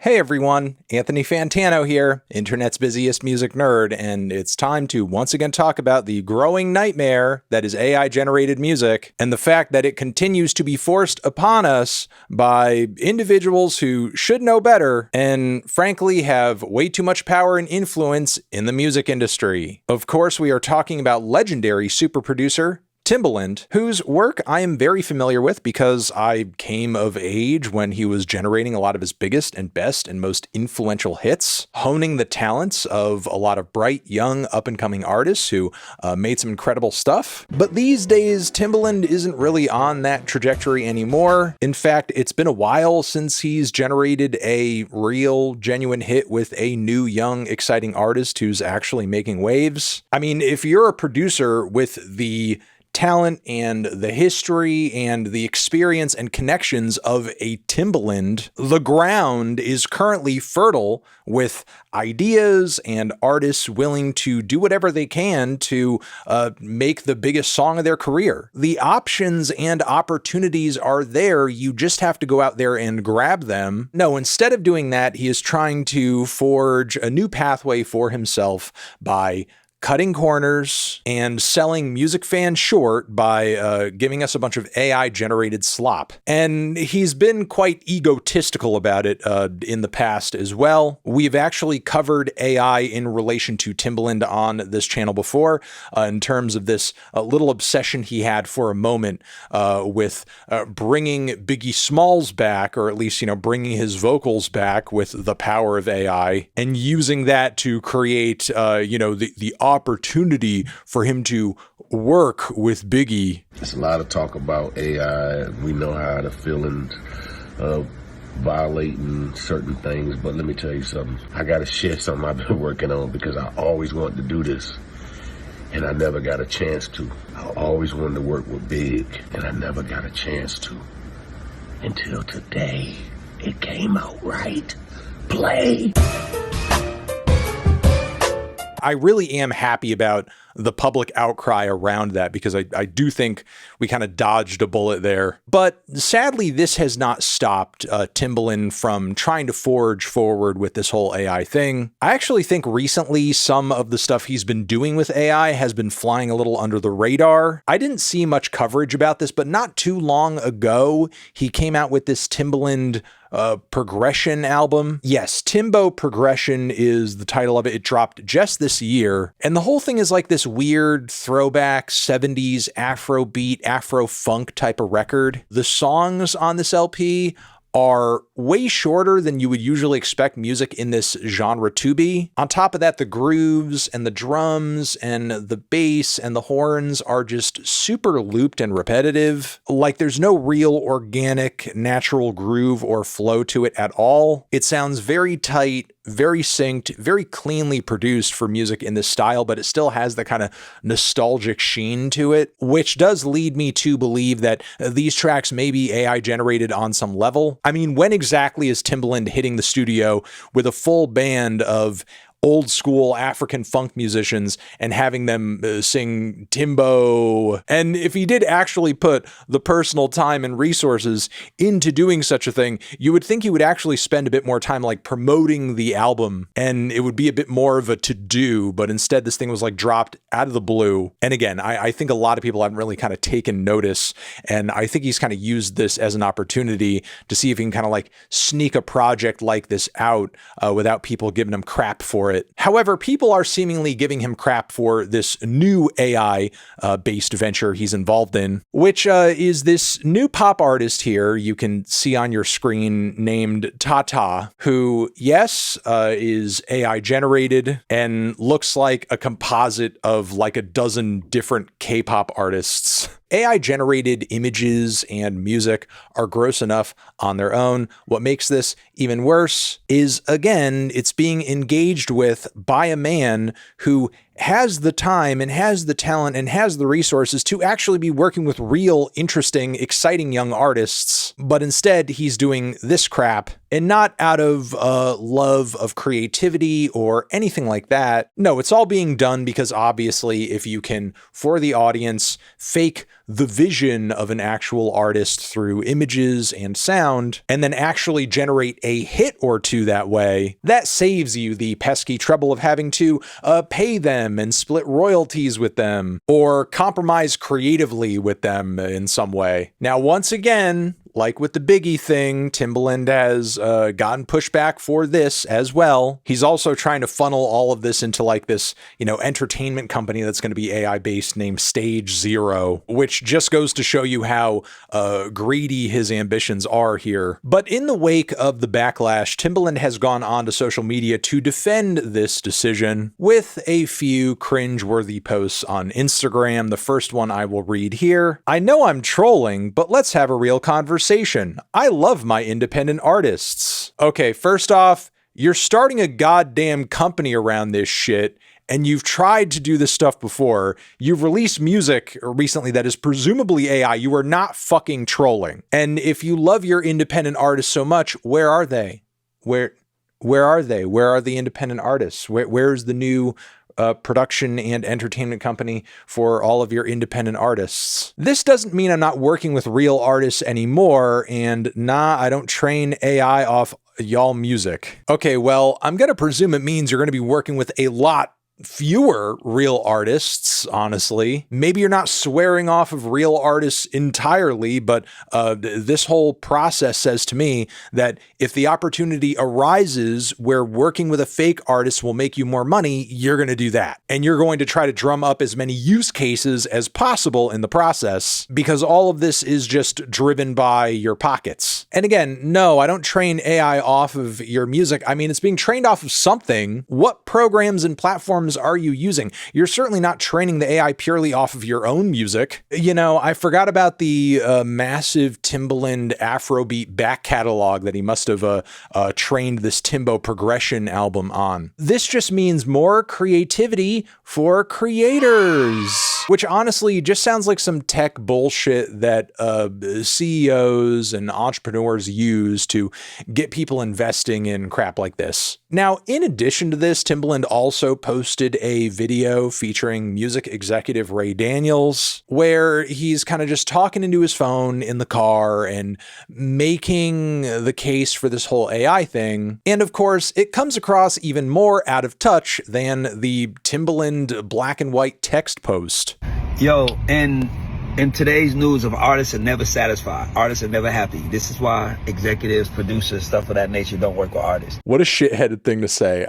Hey everyone, Anthony Fantano here, internet's busiest music nerd, and it's time to once again talk about the growing nightmare that is AI-generated music, and the fact that it continues to be forced upon us by individuals who should know better, and frankly have way too much power and influence in the music industry. Of course, we are talking about legendary super producer Timbaland, whose work I am very familiar with because I came of age when he was generating a lot of his biggest and best and most influential hits, honing the talents of a lot of bright, young, up-and-coming artists who made some incredible stuff. But these days, Timbaland isn't really on that trajectory anymore. In fact, it's been a while since he's generated a real, genuine hit with a new, young, exciting artist who's actually making waves. I mean, if you're a producer with the talent and the history and the experience and connections of a Timbaland, the ground is currently fertile with ideas and artists willing to do whatever they can to make the biggest song of their career. The options and opportunities are there. You just have to go out there and grab them. No, instead of doing that, he is trying to forge a new pathway for himself by cutting corners and selling music fans short by giving us a bunch of AI-generated slop. And he's been quite egotistical about it in the past as well. We've actually covered AI in relation to Timbaland on this channel before, in terms of this little obsession he had for a moment with bringing Biggie Smalls back, or at least, bringing his vocals back with the power of AI, and using that to create, the opportunity for him to work with Biggie. There's a lot of talk about AI. We know how the feelings of violating certain things, but let me tell you something. I got to share something I've been working on because I always wanted to do this, and I never got a chance to. I always wanted to work with Big, and I never got a chance to. Until today, it came out right. Play. I really am happy about the public outcry around that because I do think we kind of dodged a bullet there. But sadly, this has not stopped Timbaland from trying to forge forward with this whole AI thing. I actually think recently some of the stuff he's been doing with AI has been flying a little under the radar. I didn't see much coverage about this, but not too long ago, he came out with this Timbaland Progression album. Yes, Timbo Progression is the title of it. It dropped just this year. And the whole thing is like this weird throwback 70s Afrobeat, Afro-funk type of record. The songs on this LP are way shorter than you would usually expect music in this genre to be. On top of that, the grooves and the drums and the bass and the horns are just super looped and repetitive. Like there's no real organic, natural groove or flow to it at all. It sounds very tight, very synced, very cleanly produced for music in this style, but it still has the kind of nostalgic sheen to it, which does lead me to believe that these tracks may be AI generated on some level. I mean, when exactly is Timbaland hitting the studio with a full band of old school African funk musicians and having them sing Timbo? And if he did actually put the personal time and resources into doing such a thing, you would think he would actually spend a bit more time like promoting the album, and it would be a bit more of a to-do, but instead this thing was like dropped out of the blue. And again, I think a lot of people haven't really kind of taken notice, and I think he's kind of used this as an opportunity to see if he can kind of like sneak a project like this out without people giving him crap for it. However, people are seemingly giving him crap for this new AI-based venture he's involved in, which is this new pop artist here you can see on your screen named Tata, who, yes, is AI-generated and looks like a composite of like a dozen different K-pop artists. AI-generated images and music are gross enough on their own. What makes this even worse is, again, it's being engaged with by a man who has the time and has the talent and has the resources to actually be working with real, interesting, exciting young artists, but instead he's doing this crap, and not out of love of creativity or anything like that. No, it's all being done because obviously if you can, for the audience, fake the vision of an actual artist through images and sound, and then actually generate a hit or two that way, that saves you the pesky trouble of having to pay them and split royalties with them, or compromise creatively with them in some way. Now, once again, like with the Biggie thing, Timbaland has gotten pushback for this as well. He's also trying to funnel all of this into like this, entertainment company that's going to be AI based named Stage Zero, which just goes to show you how greedy his ambitions are here. But in the wake of the backlash, Timbaland has gone on to social media to defend this decision with a few cringe-worthy posts on Instagram. The first one I will read here. I know I'm trolling, but let's have a real conversation. I love my independent artists. Okay, first off, you're starting a goddamn company around this shit, and you've tried to do this stuff before. You've released music recently that is presumably AI. You are not fucking trolling. And if you love your independent artists so much, where are they? Where are they? Where are the independent artists? Where's the new production and entertainment company for all of your independent artists? This doesn't mean I'm not working with real artists anymore, and nah, I don't train AI off y'all music. Okay, well, I'm gonna presume it means you're gonna be working with a lot fewer real artists, honestly. Maybe you're not swearing off of real artists entirely, but this whole process says to me that if the opportunity arises where working with a fake artist will make you more money, you're going to do that. And you're going to try to drum up as many use cases as possible in the process, because all of this is just driven by your pockets. And again, no, I don't train AI off of your music. I mean, it's being trained off of something. What programs and platforms are you using? You're certainly not training the AI purely off of your own music. I forgot about the massive Timbaland Afrobeat back catalog that he must have trained this Timbo progression album on. This just means more creativity for creators, which honestly just sounds like some tech bullshit that CEOs and entrepreneurs use to get people investing in crap like this. Now, in addition to this, Timbaland also posted a video featuring music executive Ray Daniels, where he's kind of just talking into his phone in the car and making the case for this whole AI thing. And of course, it comes across even more out of touch than the Timbaland black and white text post. Yo, in today's news of artists are never satisfied, artists are never happy. This is why executives, producers, stuff of that nature don't work with artists. What a shitheaded thing to say,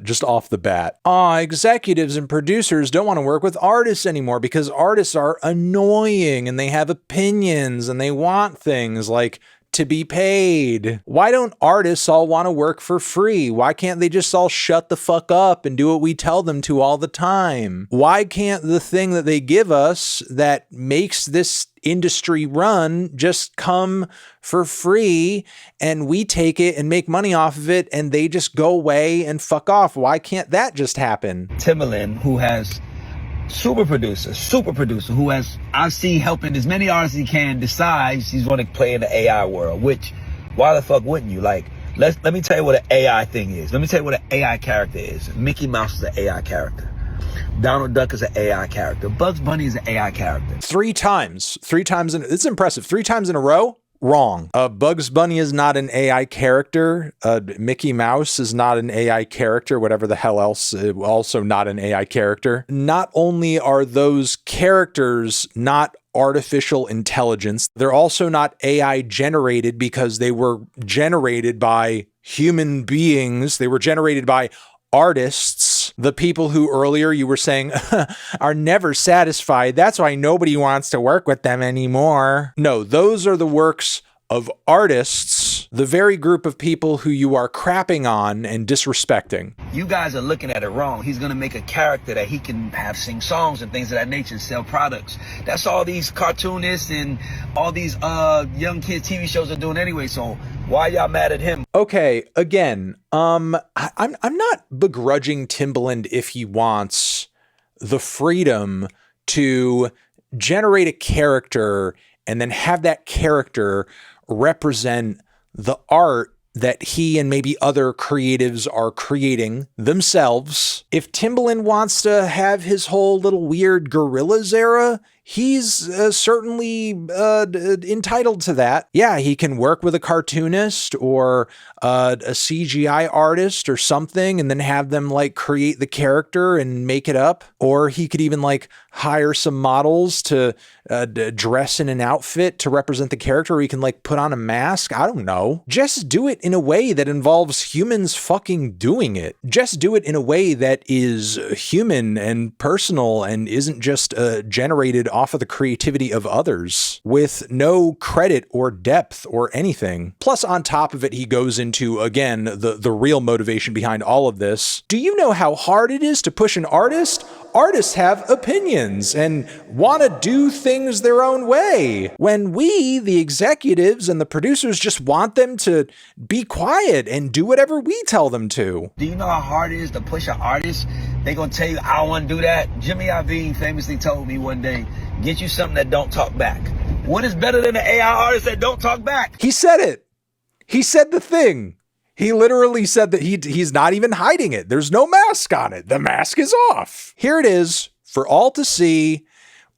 just off the bat. Executives and producers don't want to work with artists anymore because artists are annoying and they have opinions and they want things like to be paid. Why don't artists all want to work for free? Why can't they just all shut the fuck up and do what we tell them to all the time? Why can't the thing that they give us that makes this industry run just come for free and we take it and make money off of it and they just go away and fuck off? Why can't that just happen? Timbaland, who has super producer, who has, I see, helping as many artists as he can, decides he's going to play in the AI world, which, why the fuck wouldn't you? Like, let me tell you what an AI thing is. Let me tell you what an AI character is. Mickey Mouse is an AI character. Donald Duck is an AI character. Bugs Bunny is an AI character. Three times it's impressive. 3 times in a row. Wrong. Bugs Bunny is not an AI character. Mickey Mouse is not an AI character. Whatever the hell else, also not an AI character. Not only are those characters not artificial intelligence, they're also not AI generated because they were generated by human beings. They were generated by artists, the people who earlier you were saying are never satisfied. That's why nobody wants to work with them anymore. No, those are the works of artists, the very group of people who you are crapping on and disrespecting. You guys are looking at it wrong. He's going to make a character that he can have sing songs and things of that nature, sell products. That's all these cartoonists and all these young kids TV shows are doing anyway. So why y'all mad at him? Okay, again, I'm not begrudging Timbaland if he wants the freedom to generate a character and then have that character represent the art that he and maybe other creatives are creating themselves. If Timbaland wants to have his whole little weird Gorillaz era, he's certainly entitled to that. Yeah, he can work with a cartoonist or a CGI artist or something and then have them like create the character and make it up. Or he could even like hire some models to dress in an outfit to represent the character, or he can like put on a mask. I don't know. Just do it in a way that involves humans fucking doing it. Just do it in a way that is human and personal and isn't just generated off of the creativity of others with no credit or depth or anything. Plus, on top of it, he goes into, again, the real motivation behind all of this. Do you know how hard it is to push an artist? Artists have opinions and want to do things their own way, when we, the executives and the producers, just want them to be quiet and do whatever we tell them to. Do you know how hard it is to push an artist? They gonna tell you, I don't want to do that. Jimmy Iovine famously told me one day, get you something that don't talk back. What is better than an AI artist that don't talk back? He said it. He said the thing. He literally said that he's not even hiding it. There's no mask on it. The mask is off. Here it is for all to see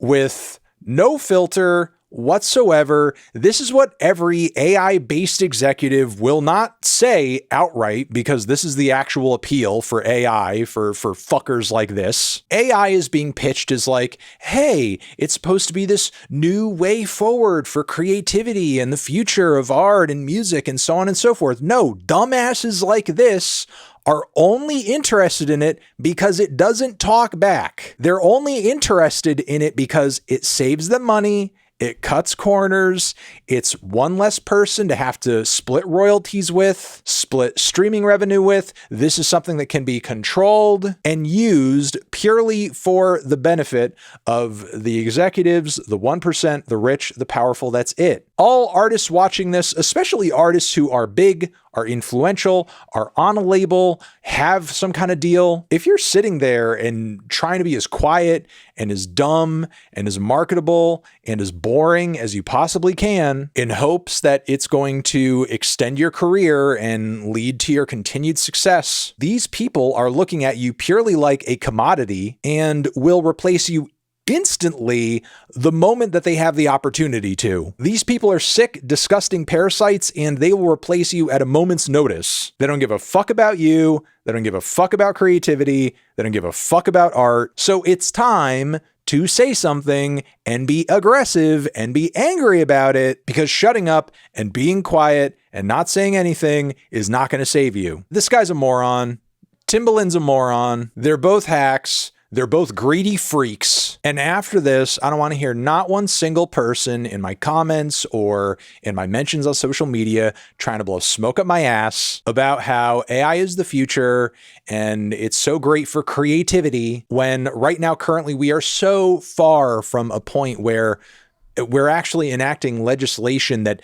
with no filter whatsoever. This is what every AI-based executive will not say outright, because this is the actual appeal for AI, for fuckers like this. AI is being pitched as like, hey, it's supposed to be this new way forward for creativity and the future of art and music and so on and so forth. No, dumbasses like this are only interested in it because it doesn't talk back. They're only interested in it because it saves them money. It cuts corners. It's one less person to have to split royalties with, split streaming revenue with. This is something that can be controlled and used purely for the benefit of the executives, the 1%, the rich, the powerful. That's it. All artists watching this, especially artists who are big, are influential, are on a label, have some kind of deal. If you're sitting there and trying to be as quiet and as dumb and as marketable and as boring as you possibly can in hopes that it's going to extend your career and lead to your continued success, these people are looking at you purely like a commodity and will replace you instantly the moment that they have the opportunity to. These people are sick, disgusting parasites, and they will replace you at a moment's notice. They don't give a fuck about you. They don't give a fuck about creativity. They don't give a fuck about art. So it's time to say something and be aggressive and be angry about it, because shutting up and being quiet and not saying anything is not going to save you. This guy's a moron. Timbaland's a moron. They're both hacks. They're both greedy freaks. And after this, I don't want to hear not one single person in my comments or in my mentions on social media trying to blow smoke up my ass about how AI is the future and it's so great for creativity, when right now, currently, we are so far from a point where we're actually enacting legislation that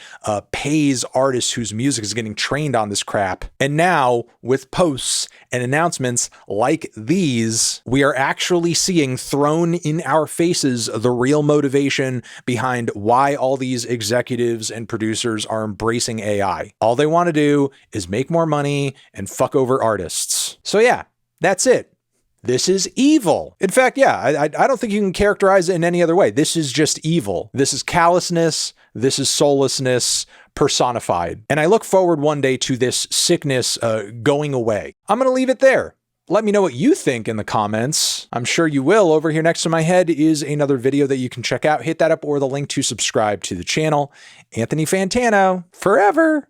pays artists whose music is getting trained on this crap. And now, with posts and announcements like these, we are actually seeing thrown in our faces the real motivation behind why all these executives and producers are embracing AI. All they want to do is make more money and fuck over artists. So yeah, that's it. This is evil. In fact, yeah, I don't think you can characterize it in any other way. This is just evil. This is callousness. This is soullessness personified. And I look forward one day to this sickness going away. I'm going to leave it there. Let me know what you think in the comments. I'm sure you will. Over here next to my head is another video that you can check out. Hit that up or the link to subscribe to the channel. Anthony Fantano, forever.